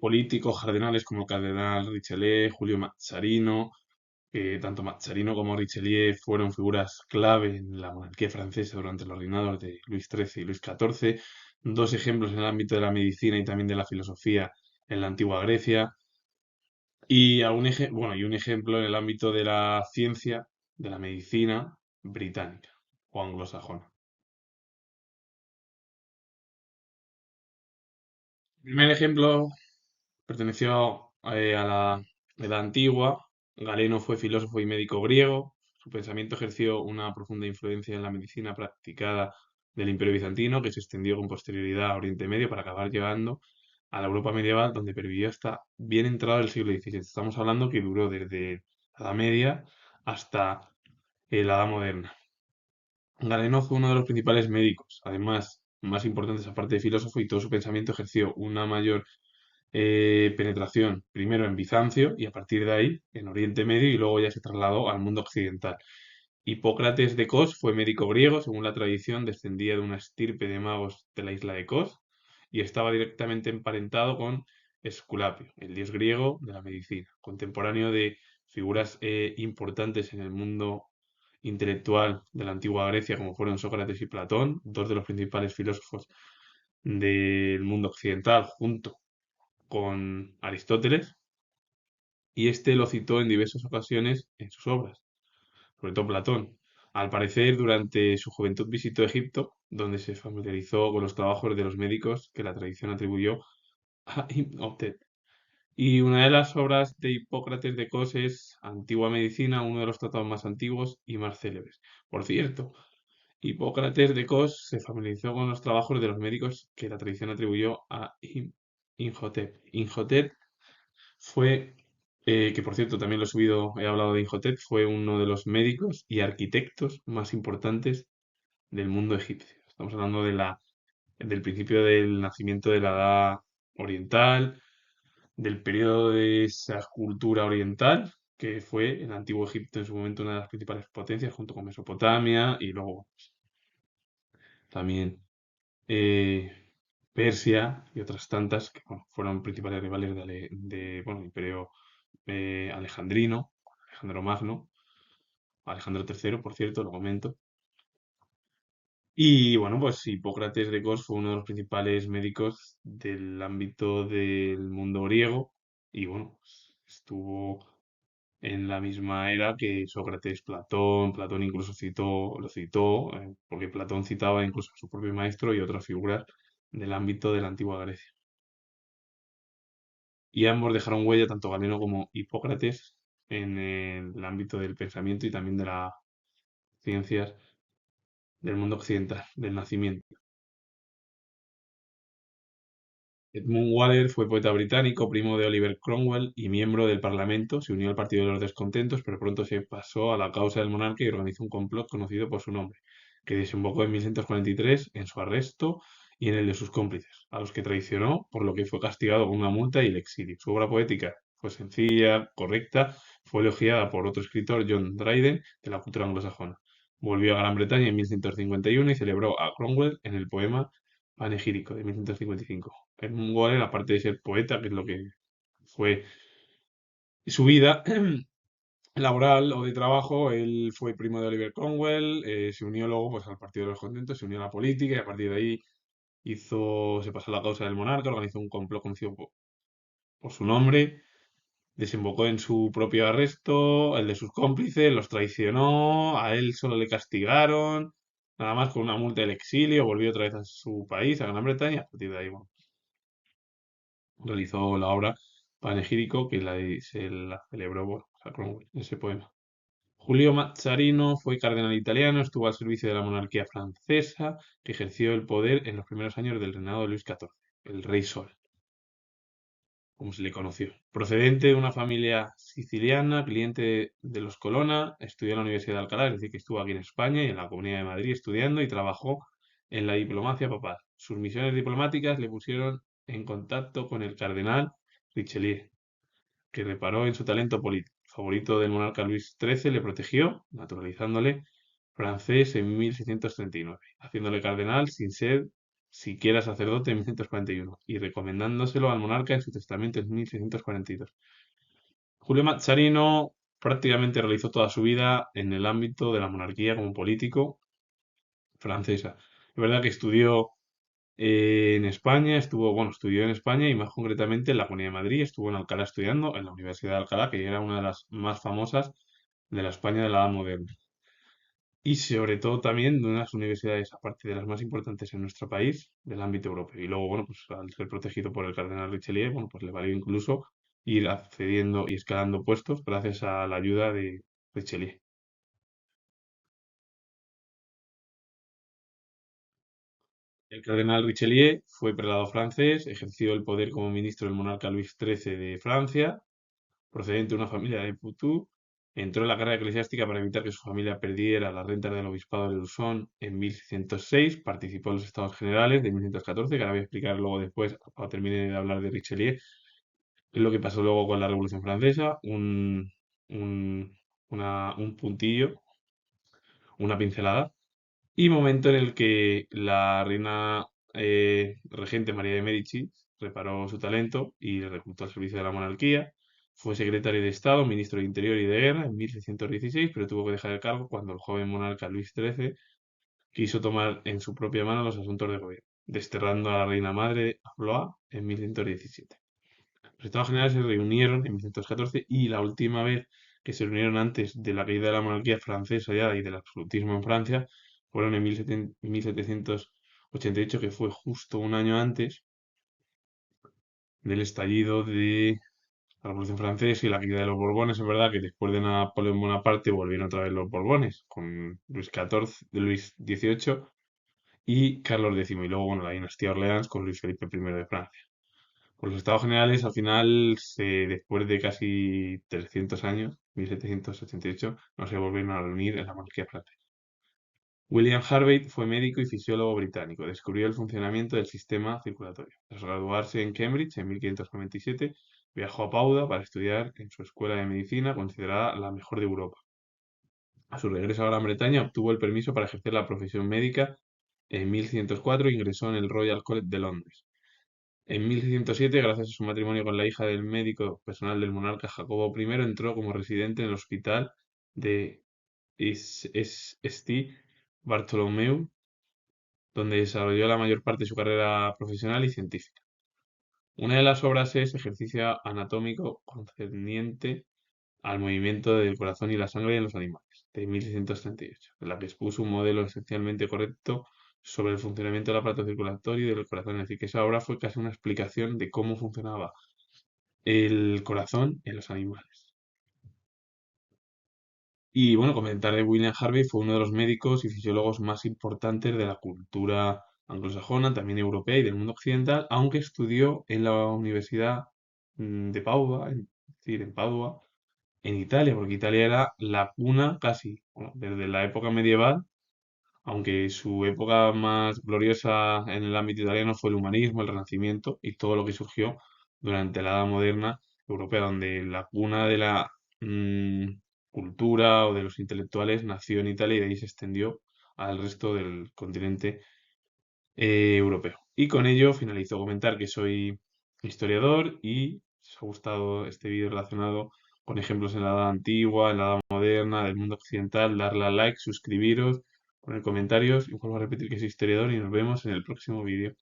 Políticos cardenales como el cardenal Richelieu, Julio Mazzarino, tanto Mazzarino como Richelieu fueron figuras clave en la monarquía francesa durante los reinados de Luis XIII y Luis XIV, dos ejemplos en el ámbito de la medicina y también de la filosofía en la antigua Grecia, y, bueno, y un ejemplo en el ámbito de la ciencia, de la medicina británica o anglosajona. El primer ejemplo perteneció a la Edad Antigua. Galeno fue filósofo y médico griego. Su pensamiento ejerció una profunda influencia en la medicina practicada del Imperio Bizantino, que se extendió con posterioridad a Oriente Medio para acabar llegando a la Europa medieval, donde pervivió hasta bien entrado el siglo XVII. Estamos hablando que duró desde la Edad Media hasta la Edad Moderna. Galeno fue uno de los principales médicos, además, más importantes aparte de filósofo, y todo su pensamiento ejerció una mayor penetración primero en Bizancio y a partir de ahí en Oriente Medio y luego ya se trasladó al mundo occidental. Hipócrates de Cos fue médico griego, según la tradición descendía de una estirpe de magos de la isla de Cos y estaba directamente emparentado con Esculapio, el dios griego de la medicina, contemporáneo de figuras importantes en el mundo intelectual de la antigua Grecia como fueron Sócrates y Platón, dos de los principales filósofos del mundo occidental, junto con Aristóteles, y este lo citó en diversas ocasiones en sus obras, sobre todo Platón. Al parecer, durante su juventud visitó Egipto, donde se familiarizó con los trabajos de los médicos que la tradición atribuyó a Imhotep. Y una de las obras de Hipócrates de Cos es Antigua Medicina, uno de los tratados más antiguos y más célebres. Por cierto, Hipócrates de Cos se familiarizó con los trabajos de los médicos que la tradición atribuyó a Imhotep. Imhotep fue, que por cierto también lo he subido, he hablado de Imhotep, fue uno de los médicos y arquitectos más importantes del mundo egipcio. Estamos hablando del principio del nacimiento de la Edad Oriental, del periodo de esa cultura oriental, que fue el antiguo Egipto en su momento una de las principales potencias, junto con Mesopotamia y luego también eh, Persia y otras tantas que bueno, fueron principales rivales bueno, el imperio alejandrino, Alejandro Magno, Alejandro III, por cierto, lo comento. Y bueno, pues Hipócrates de Cos fue uno de los principales médicos del ámbito del mundo griego y bueno, pues, estuvo en la misma era que Sócrates, Platón. Platón incluso lo citó, porque Platón citaba incluso a su propio maestro y otras figuras del ámbito de la antigua Grecia. Y ambos dejaron huella, tanto Galeno como Hipócrates, en el ámbito del pensamiento y también de las ciencias del mundo occidental, del nacimiento. Edmund Waller fue poeta británico, primo de Oliver Cromwell y miembro del Parlamento. Se unió al Partido de los Descontentos, pero pronto se pasó a la causa del monarca y organizó un complot conocido por su nombre, que desembocó en 1643 en su arresto y en el de sus cómplices, a los que traicionó, por lo que fue castigado con una multa y el exilio. Su obra poética fue sencilla, correcta, fue elogiada por otro escritor, John Dryden, de la cultura anglosajona. Volvió a Gran Bretaña en 1151 y celebró a Cromwell en el poema panegírico de 1155. Edmund Waller, aparte de ser poeta, que es lo que fue su vida laboral o de trabajo, él fue primo de Oliver Cromwell, se unió luego pues, al Partido de los Contentos, se unió a la política y a partir de ahí se pasó a la causa del monarca, organizó un complot conocido por su nombre, desembocó en su propio arresto, el de sus cómplices, los traicionó, a él solo le castigaron, nada más con una multa del exilio, volvió otra vez a su país, a Gran Bretaña, a partir de ahí, bueno, realizó la obra panegírico que se la celebró bueno, a Cromwell, ese poema. Julio Mazzarino fue cardenal italiano, estuvo al servicio de la monarquía francesa, que ejerció el poder en los primeros años del reinado de Luis XIV, el Rey Sol, como se le conoció. Procedente de una familia siciliana, cliente de los Colonna, estudió en la Universidad de Alcalá, es decir, que estuvo aquí en España y en la Comunidad de Madrid estudiando y trabajó en la diplomacia papal. Sus misiones diplomáticas le pusieron en contacto con el cardenal Richelieu, que reparó en su talento político. El favorito del monarca Luis XIII le protegió, naturalizándole francés en 1639, haciéndole cardenal sin ser siquiera sacerdote en 1141 y recomendándoselo al monarca en su testamento en 1642. Julio Mazzarino prácticamente realizó toda su vida en el ámbito de la monarquía como político francesa. Es verdad que estudió en España, estudió en España y más concretamente en la Comunidad de Madrid, estuvo en Alcalá estudiando, en la Universidad de Alcalá, que era una de las más famosas de la España de la Edad Moderna. Y sobre todo también de unas universidades, aparte de las más importantes en nuestro país, del ámbito europeo. Y luego, bueno, pues al ser protegido por el cardenal Richelieu, bueno, pues le valió incluso ir accediendo y escalando puestos gracias a la ayuda de Richelieu. El cardenal Richelieu fue prelado francés, ejerció el poder como ministro del monarca Luis XIII de Francia, procedente de una familia de Poitou. Entró en la carrera eclesiástica para evitar que su familia perdiera las rentas del obispado de Luzón en 1606. Participó en los Estados Generales de 1614, que ahora voy a explicar luego después, cuando termine de hablar de Richelieu, qué es lo que pasó luego con la Revolución Francesa. Un puntillo, una pincelada. Y momento en el que la reina regente María de Medici reparó su talento y le reclutó al servicio de la monarquía. Fue secretario de Estado, ministro de Interior y de Guerra en 1616, pero tuvo que dejar el cargo cuando el joven monarca Luis XIII quiso tomar en su propia mano los asuntos de gobierno, desterrando a la reina madre a Blois en 1117. Los Estados Generales se reunieron en 1614 y la última vez que se reunieron antes de la caída de la monarquía francesa ya y del absolutismo en Francia fueron en 1788, que fue justo un año antes del estallido de la Revolución Francesa y la caída de los Borbones. Es verdad que después de Napoleón Bonaparte volvieron otra vez los Borbones con Luis XIV, Luis XVIII y Carlos X. Y luego, bueno, la dinastía Orleans con Luis Felipe I de Francia. Pues los Estados Generales, al final, después de casi 300 años, 1788, no se volvieron a reunir en la monarquía francesa. William Harvey fue médico y fisiólogo británico. Descubrió el funcionamiento del sistema circulatorio. Tras graduarse en Cambridge en 1597, viajó a Padua para estudiar en su escuela de medicina, considerada la mejor de Europa. A su regreso a Gran Bretaña, obtuvo el permiso para ejercer la profesión médica. En 1104 ingresó en el Royal College de Londres. En 1607, gracias a su matrimonio con la hija del médico personal del monarca Jacobo I, entró como residente en el hospital de St. Bartholomew, donde desarrolló la mayor parte de su carrera profesional y científica. Una de las obras es Ejercicio anatómico concerniente al movimiento del corazón y la sangre en los animales, de 1638, en la que expuso un modelo esencialmente correcto sobre el funcionamiento del aparato circulatorio y del corazón. Es decir, que esa obra fue casi una explicación de cómo funcionaba el corazón en los animales. Y bueno, comentar de William Harvey, fue uno de los médicos y fisiólogos más importantes de la cultura anglosajona, también europea y del mundo occidental, aunque estudió en la Universidad de Padua, es decir, en Padua, en Italia, porque Italia era la cuna casi, bueno, desde la época medieval, aunque su época más gloriosa en el ámbito italiano fue el humanismo, el Renacimiento y todo lo que surgió durante la Edad Moderna europea, donde la cuna de la mm, cultura o de los intelectuales nació en Italia y de ahí se extendió al resto del continente europeo. Y con ello finalizo. Comentar que soy historiador y si os ha gustado este vídeo relacionado con ejemplos en la edad antigua, en la edad moderna, del mundo occidental, darle a like, suscribiros, poner comentarios y vuelvo a repetir que soy historiador y nos vemos en el próximo vídeo.